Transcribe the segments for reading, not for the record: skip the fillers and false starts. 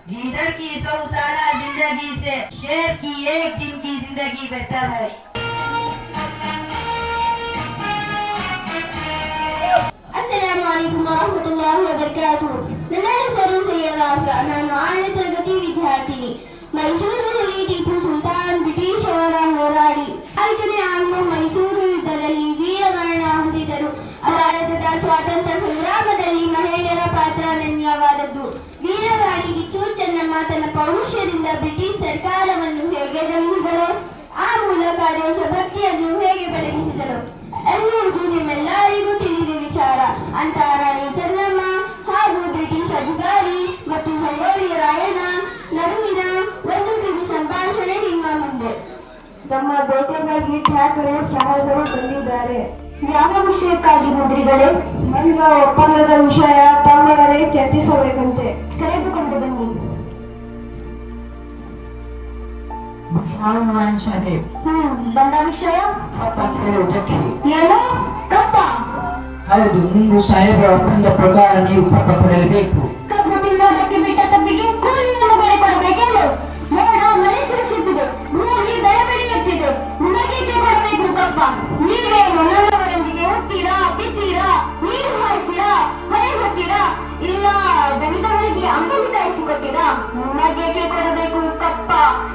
गीदड़ की 100 साला जिंदगी से शेर की एक दिन की जिंदगी बेहतर है। ಅಸ್ಸಲಾಮು ಅಲೈಕುಂ ವರಹಮತುಲ್ಲಾಹಿ ವಬರಕಾತುಹು. ನನ್ನ ಹೆಸರು ಸೈಯದ ಆಫ್ರಾ. ನಾನು 6ನೇ ತರಗತಿ ವಿದ್ಯಾರ್ಥಿನಿ. ಮೈಸೂರಿನಲ್ಲಿ ಟಿಪ್ಪು ಸುಲ್ತಾನ್ ಬ್ರಿಟಿಷ್ ಅವರ ಹೋರಾಡಿ 4ನೇ ಆಂಗ್ಲೋ ಮೈಸೂರು ಯುದ್ಧದಲ್ಲಿ ವೀರಮರಣ ಹೊಂದಿದರು. ಭಾರತದ ಸ್ವಾತಂತ್ರ್ಯ ಸಂಗ್ರಾಮದಲ್ಲಿ ಮಹಿಳೆಯರ ಪಾತ್ರ ಅನನ್ಯವಾದದ್ದು. ವೀರರಾಣಿ ಕಿತ್ತೂರು ಚೆನ್ನಮ್ಮ ತನ್ನ ಪೌರುಷದಿಂದ ಬ್ರಿಟಿಷ್ ಸರ್ಕಾರವನ್ನು ಹೇಗೆ ಎದುರಿಸಿದಳು, ಆ ಮೂಲಕ ದೇಶಭಕ್ತಿಯನ್ನು ಹೇಗೆ ಬೆಳಗಿಸಿದಳು ಎನ್ನುವುದು ನಿಮ್ಮೆಲ್ಲರಿಗೂ ತಿಳಿದ ವಿಚಾರ. ಅಂತ ರಾಣಿ ಚೆನ್ನಮ್ಮ ಹಾಗೂ ಬ್ರಿಟಿಷ್ ಅಧಿಕಾರಿ ಮತ್ತು ಸಂಗೊಳ್ಳಿ ರಾಯಣ್ಣ ನಡುವಿನ ಒಂದು ಕಿರು ಸಂಭಾಷಣೆ ನಿಮ್ಮ ಮುಂದೆ. ತಮ್ಮ ಬೇಟೆಗಾಗಿ ಠಾಕರೆ ಸಹೋದರು ಬಂದಿದ್ದಾರೆ. ಯಾವ ವಿಷಯಕ್ಕಾಗಿ ಮಂತ್ರಿಗಳೇ? ಮಲ್ಲ ಒಪ್ಪಂದದ ವಿಷಯ ತಮ್ಮೊಡನೆ ಚರ್ಚಿಸಬೇಕಂತೆ. ಕರೆದುಕೊಂಡು ಬನ್ನಿ. ಬಂದ ವಿಷಯ ಏನು? ಕಪ್ಪ? ಹೌದು, ಮುಂದೆ ಸಾಹೇಬರ ಒಪ್ಪಂದ ಪ್ರಕಾರ ನೀವು ಕಪ್ಪ ಕೊಡಲೇಬೇಕು. ಕಬ್ಬು ತಿನ್ನೋದಕ್ಕೆ ಬಿಟ್ಟ ತಪ್ಪಿಗೆ ಕೂಲಿಯನ್ನು ಬೆಲೆ ಕೊಡಬೇಕೇನು? ಮೋಡ ಮಳೆ ಸುರಿಸುತ್ತಿದೆ, ಭೂಮಿ ಬೆಳೆ ಬೆಳೆಯುತ್ತಿದೆ, ನಿಮಗೇಕೆ ಕೊಡಬೇಕು ಕಪ್ಪ? ನೀವೇನು ನಮ್ಮವರೊಂದಿಗೆ ಹುತ್ತೀರಾ, ಬಿತ್ತೀರಾ, ನೀರು ಹಾಯಿಸಿರಾ, ಹೊರೆ ಹೊತ್ತೀರಾ, ಇಲ್ಲ ದಲಿತವರಿಗೆ ಅಂಬಲಿ ತರಿಸಿಕೊಟ್ಟಿರಾ? ನಿಮಗೇಕೆ ಕೊಡಬೇಕು ಕಪ್ಪ?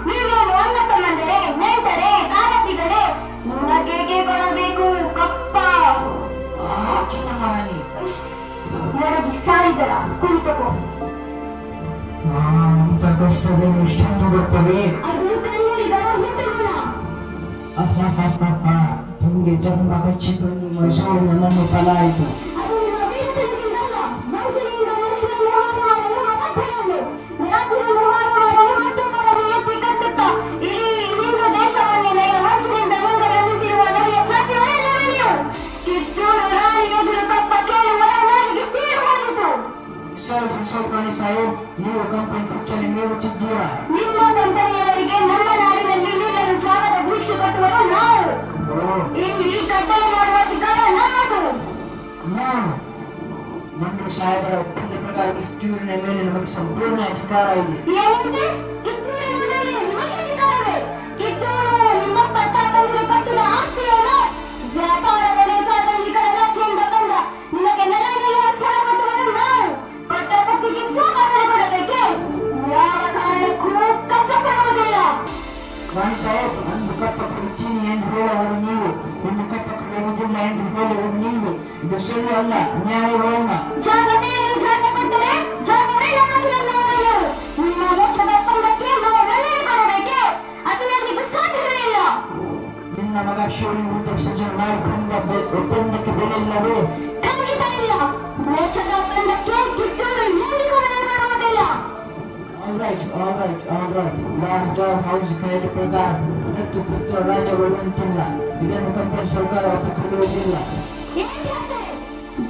ನೀವೇನು ಅಣ್ಣ ತಮ್ಮಂದರೆ, ನೆಂಟರೆ, ಕಾಲತಿಗಳೇ, ನಿಮಗೇಕೆ ಕೊಡಬೇಕು ಕಪ್ಪ? ಚಿನ್ನಮರಾಣಿ, ಎರಡು ಸಾರಿದರ ಕುಳಿತುಕೋ. ಇಂಥ ಕಷ್ಟದಲ್ಲಿ ಇಷ್ಟೊಂದು ಗೊತ್ತವೇ? ಅದು ಕನ್ನಡಿಗರ ಹುಟ್ಟುಗುಣ. ನಿಮಗೆ ಜನ್ಮ ಕಚ್ಚಿಕೊಂಡು ಮೈಸೂರು ನನ್ನನ್ನು ಪಲಾಯಿತು. ಅದು ನಿಮ್ಮ ವೀರತನದಿಂದಲ್ಲ, ವಂಚನೆಯಿಂದ ಮನುಷ್ಯನನ್ನು ಹಾಳು ಮಾಡಲು ಅಬದ್ಧನನ್ನು, ನಿರಾಕರನ್ನು ಹಾಳು ಮಾಡಲು ಮತ್ತೊಬ್ಬರನ್ನು ಎತ್ತಿ ಕಟ್ಟುತ್ತಾ ಇಡೀ ಹಿಂದೂ ದೇಶವನ್ನೇ ನಯ ವಂಚನೆಯಿಂದ ಮುಂದೆ ನಿಂತಿರುವ ನಮಗೆ ಚಾತಿಯವರೆಲ್ಲರೂ ನೀವು. ಕಿತ್ತೂರು ರಾಣಿ ಎದುರು ಕಪ್ಪ ಕೇಳುವರ ನಾಲಿಗೆ ಸೀಳು ಹೋಗಿತು. ಸ್ವಲ್ಪ ಸಾಹೇಬ್, ನೀವು ಕಂಪನಿ ಕುಚ್ಚಲ್ಲಿ ಮೇವುತ್ತಿದ್ದೀರಾ? ನಿಮ್ಮ ಕಂಪನಿಯವರಿಗೆ ನಮ್ಮ ನಾಡಿನಲ್ಲಿ ನಿಲ್ಲಲು ಜಾಗದ ಭಿಕ್ಷೆ ಕಟ್ಟುವರು ನಾವು. ಇಲ್ಲಿ ಕಟ್ಟಲೆ ಮಾಡುವ ಅಧಿಕಾರ ನಮ್ಮದು. ನಮ್ಮ ಸಾಹೇಬರ ಒಪ್ಪಂದ ಪ್ರಕಾರ ಕಿತ್ತೂರಿನ ಮೇಲೆ ನಮಗೆ ಸಂಪೂರ್ಣ ಅಧಿಕಾರ ಇದೆ. ಏನಂತೆ? ಕಿತ್ತೂರಿನ ಮೇಲೆ ನಿಮಗೆ ಅಧಿಕಾರವೇ? ಕಿತ್ತೂರು ನಿಮ್ಮಪ್ಪ ತಾತಂದಿರು ಕಟ್ಟಿದ ಆಸ್ತಿಯನ್ನು ವ್ಯಾಪಾರದ ನೇಪಥ್ಯದಲ್ಲಿ ಕಡಲಾಚೆಯಿಂದ ಬಂದ ನಿಮಗೆ ನೆಲ ನಿಲ್ಲುವ ಸ್ಥಳ ಕಟ್ಟುವರು ನಾವು. ಕೊಟ್ಟ ತಪ್ಪಿಗೆ ಸೂಪಕರ ಕೊಡಬೇಕೆ? ಯಾವ ಕಾರಣಕ್ಕೂ ಕಪ್ಪ ಕೊಡುವುದಿಲ್ಲ. ರಾಣಿ ಸಾಹೇಬ್, ಅಂದು ಕಪ್ಪ ಕೊಡುತ್ತೀನಿ ಎಂದು ಹೇಳುವವರು ನೀವು, ಒಂದು ಕಪ್ಪ ಕೊಡುವುದಿಲ್ಲ ಎಂದು ಹೇಳುವರು ನೀವು. ಇದು ಸುಳ್ಳು ಅಲ್ಲ, ನ್ಯಾಯವೂ ಅಲ್ಲ. ಜಾಗತೆಯನ್ನು ಜಾಗ ಕೊಟ್ಟರೆ ಜಾಗವೇ ನನ್ನದು. ನಿಮ್ಮ ಮೋಸದ ಒಪ್ಪಂದಕ್ಕೆ ನಾವು ಬೆಲೆ ಕೊಡಬೇಕೆ? ಅದು ಎಂದಿಗೂ ಸಾಧ್ಯವೇ ಇಲ್ಲ. ನಿನ್ನ ಮಗ ಶಿವನಿ ವಿರುದ್ಧ ಸಜ್ಜನ ಮಾಡಿಕೊಂಡ ಒಪ್ಪಂದಕ್ಕೆ ಬೆಲೆ ಇಲ್ಲವೇ? ಖಂಡಿತ ಇಲ್ಲ. ಮೋಸದ ಒಪ್ಪಂದಕ್ಕೆ ಕಿತ್ತೂರು ಎಂದಿಗೂ ಬೆಲೆ ಕೊಡುವುದಿಲ್ಲ. All right. Lord George house ಕಾಯ್ದೆ ಪ್ರಕಾರ ದತ್ತು ಪುತ್ರ ರಾಜ ಬರುವಂತಿಲ್ಲ. ಇದನ್ನು ಕಂಪನಿ ಸರ್ಕಾರ ಒಪ್ಪಿಕೊಳ್ಳುವುದಿಲ್ಲ. ಏನ್ ಹೇಳ್ತಾರೆ?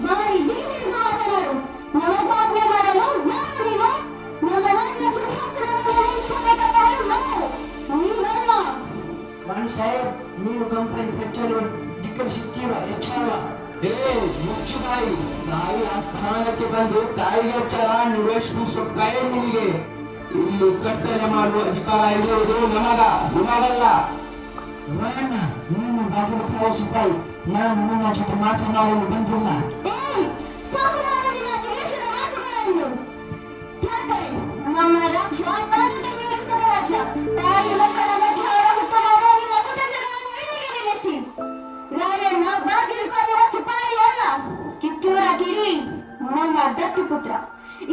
ಬಾಯಿ ಬಿಗಿದು ಮಾತನಾಡು. ನಮಗಾಜ್ಞೆ ಮಾಡಲು ನಾನು ನೀವು, ನಮ್ಮ ರಾಜ್ಯ ಸಿಂಹಾಸನವನ್ನು ವಹಿಸಬೇಕಾದವರು ನಾವು, ನೀವಲ್ಲ. ರಾಣಿ ಸಾಹೇಬ್, ನೀವು ಕಂಪನಿ ಹೆಚ್ಚಲು ಧಿಕ್ಕರಿಸುತ್ತೀರ, ಹೆಚ್ಚಾಲ. ಮುಚ್ಚು ಬಾಯಿ. ತಾಯಿ ಆ ಸ್ಥಾನಕ್ಕೆ ಬಂದು ತಾಯಿಗೆ ಎಚ್ಚರ ನಿವೇಶನ ಸೊಕ್ಕಾಯ ನಿಮಗೆ. ಇಲ್ಲಿ ಕಟ್ಟಲೆ ಮಾಡುವ ಅಧಿಕಾರ ಇರುವುದು ನಿಮಗಲ್ಲ. ರಾಯಣ್ಣ, ನೀನು ಬಾಗಿಲು ಕಾಯುವ ಸಿಪಾಯಿ. ನಾನು ನಿನ್ನ ಜೊತೆ ಮಾತನಾಡಲು ಬಂದಿಲ್ಲ. ಸಾಮಾನ್ಯದಿಂದ ದೇಶದ ಮಾತುಗಳನ್ನು ಹೇಳ್ತಾರೆ. ನಮ್ಮ ರಾಜ್ಯ ಭಾರತದ ಹೆಸರ ರಾಜ್ಯ. ತಾಯಿ ಮಕ್ಕಳ ಮಧ್ಯೆ ಹುಟ್ಟಲಾದ ನಿಮ್ಮ ಕುತಂತ್ರಗಳನ್ನು ಹೇಗೆ ನಿಲ್ಲಿಸಿ? ರಾಯಣ್ಣ ಬಾಗಿಲು ಕಾಯುವ ಸಿಪಾಯಿ ಅಲ್ಲ, ಕಿತ್ತೂರ ಗಿರಿ ನಮ್ಮ ದತ್ತು ಪುತ್ರ.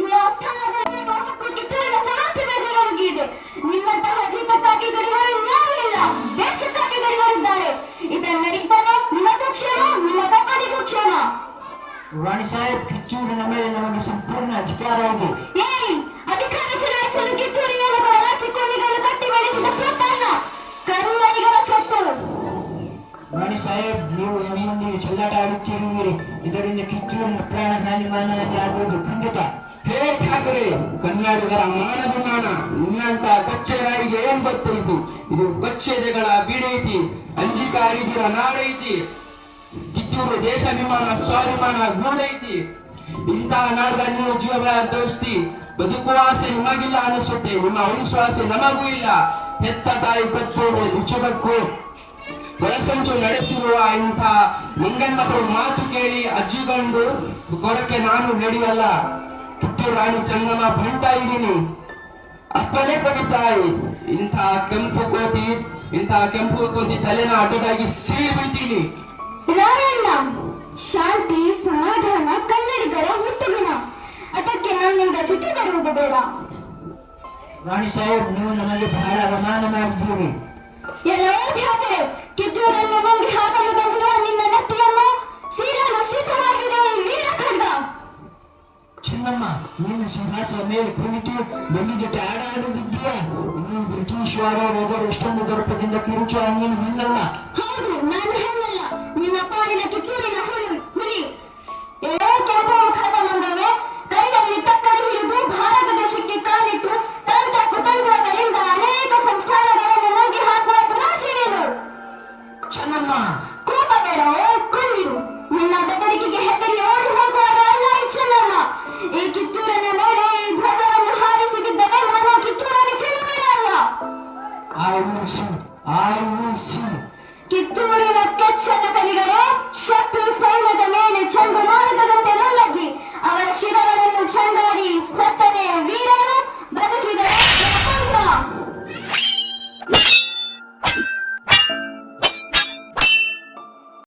ಈ ಆಸ್ಥಾನದಲ್ಲಿ ಹಕ್ಕು ಕಿತ್ತೂರಿನ ಸಮಸ್ಯೆ ಬೇಜಾರಾಗಿದೆ. ನಿಮ್ಮಂತಹ ಜೀತಕ್ಕಾಗಿ ದುಡಿಯುವರು ಯಾರೂ ಇಲ್ಲ, ದೇಶಕ್ಕಾಗಿ ದುಡಿಯುವರಿದ್ದಾರೆ. ಇದನ್ನರಿದ್ದರೆ ನಿಮಗೂ ಕ್ಷೇಮ, ನಿಮ್ಮ ಕಂಪನಿಗೂ ಕ್ಷೇಮ. ರಾಣಿ ಸಾಹೇಬ್, ಕಿತ್ತೂರಿನ ಮೇಲೆ ನಮಗೆ ಸಂಪೂರ್ಣ ಅಧಿಕಾರ ಇದೆ. ಅಧಿಕಾರ ಚಲಾಯಿಸಲು ಕಿತ್ತೂರಿಯನ್ನು ಕೊಡಲ ಚಿಕ್ಕೋನಿಗಳು ಕಟ್ಟಿ ಬೆಳೆಸಿದ ಸ್ವತ್ತಲ್ಲ, ಕರುನಾಡಿಗರ ಸ್ವತ್ತು. ರಾಣಿ ಸಾಹೇಬ್, ನೀವು ನಮ್ಮೊಂದಿಗೆ ಚೆಲ್ಲಾಟ ಆಡುತ್ತಿರುವಿರಿ. ಇದರಿಂದ ಕಿತ್ತೂರಿನ ಪ್ರಾಣ ಹಾನಿ ಆಗುವುದು ಖಂಡಿತ. ಹೇ ಠಾಕರೆ, ಕನ್ನಡಿಗರ ಮಾನಭಿಮಾನ ನಿನ್ನಂತ ಕಚ್ಚೆಗಾರಿಗೆ ಏನ್ ಗೊತ್ತೈತಿ? ಇದು ಕಚ್ಚೆದೆಗಳ ಬೀಡೈತಿ, ಅಂಜಿಕಾರಿದಿರ ನಾಡೈತಿ. ಕಿತ್ತೂರು ದೇಶಾಭಿಮಾನ ಸ್ವಾಭಿಮಾನ ಗೂಡೈತಿ. ಇಂತಹ ನಾಡದ ನೀವು ಜೀವ ದೋಸ್ತಿ ಬದುಕುವ ಆಸೆ ನಿಮಗಿಲ್ಲ ಅನಿಸುತ್ತೆ, ನಿಮ್ಮ ಉಳಿಸುವ ಆಸೆ ನಮಗೂ ಇಲ್ಲ. ಹೆತ್ತ ತಾಯಿ ಕತ್ತೋರು ಮುಚ್ಚಬೇಕು. ಒಳಸಂಚು ನಡೆಸಿರುವ ಇಂಥ ಮುಂಗಣ್ಮಕ್ಕಳು ಮಾತು ಕೇಳಿ ಅಜ್ಜಿಗಂಡು ಕೊರಕ್ಕೆ ನಾನು ನಡೆಯಲ್ಲ. ಕಿತ್ತೂರು ರಾಣಿ ಚೆನ್ನಮ್ಮ ಬಂಟ ಇದ್ದೀನಿ, ಅಪ್ಪನೇ ಪಡಿತಾಯಿ. ಇಂಥ ಕೆಂಪು ಕೋತಿ ತಲೆನ ಅಡ್ಡದಾಗಿ ಸೀಳಿ ಬೀಳ್ತೀನಿ. ರಾಮಣ್ಣ, ಶಾಂತಿ ಸಮಾಧಾನ ಕನ್ನಡಿಗರ ಹುಟ್ಟುಗುಣ. ಅದಕ್ಕೆ ನನ್ನಿಂದ ಜೊತೆ ಬರುವುದು ಬೇಡ. ರಾಣಿ ಸಾಹೇಬ್, ನೀವು ನಮಗೆ ಬಹಳ ಅವಮಾನ ಮಾಡಿದ್ದೀರಿ. ಎಲ್ಲವೂ ಖ್ಯಾತರೆ. ಕಿತ್ತೂರನ್ನು ನುಂಗಿ ಹಾಕಲು ಬಂದಿರುವ ನಿನ್ನ ನೆತ್ತಿಯನ್ನು ಸೀರಲು ಸಿದ್ಧವಾಗಿದೆ ಈ ವೀರ ಖಡ್ಗ. ಚೆನ್ನಮ್ಮ, ನೀನು ಸಿಂಹಾಸನ ಮೇಲೆ ಕುಳಿತು ಬೆಳ್ಳಿ ಜೊತೆ ಆಡ ಆಡುತ್ತಿದ್ದೀಯ. ನೀವು ಬ್ರಿಟಿಷ್ ವಾರ ಹೋದರು ಎಷ್ಟೊಂದು ದರ್ಪದಿಂದ ಕಿರುಚುವ ನೀನು ಹೆಣ್ಣಲ್ಲ. ಹೌದು, ನಾನು ಹೆಣ್ಣಲ್ಲ, ನಿನ್ನ ಪಾಲಿನ ಕಿತ್ತೂರಿನ ಹುಲಿ. ಏನೋ ಕೆಂಪು ಮುಖದ ಮಂಗವೇ, ಕೈಯಲ್ಲಿ ತಕ್ಕಡಿ ಹಿಡಿದು ಭಾರತ ದೇಶಕ್ಕೆ ಕಾಲಿಟ್ಟು ತಂತ್ರ ಕುತಂತ್ರಗಳಿಂದ ಅನೇಕ ಸಂಸ್ಥಾನಗಳನ್ನು ನುಂಗಿ ಹಾಕುವ ದುರಾಶೆಯೇನು? ಚೆನ್ನಮ್ಮ, ಕೋಪ ಬೇಡವೋ, ಕೊಂಡಿರು. ನಿನ್ನ ಬೆದರಿಕೆಗೆ ಹೆದರಿ ಓಡಿ ಹೋಗುವಾಗ ಅಲ್ಲ ಈ ಚೆನ್ನಮ್ಮ. ಈ ಕಿತ್ತೂರಿನ ಮೇಲೆ ಈ ಧ್ವಜವನ್ನು ಹಾರಿಸಿದ್ದರೆ ನಾನು ಕಿತ್ತೂರನ್ನು ಚೆನ್ನಬೇಡಲ್ಲ. ಕಿತ್ತೂರಿನ ಕೆಚ್ಚದ ಕಲಿಗಳು ಶತ್ರು ಸೈನ್ಯದ ಮೇಲೆ ಚಂಡು ಮಾರುತದಂತೆ ಮುನ್ನಗ್ಗಿ ಅವರ ಶಿರಗಳನ್ನು ಚಂಡ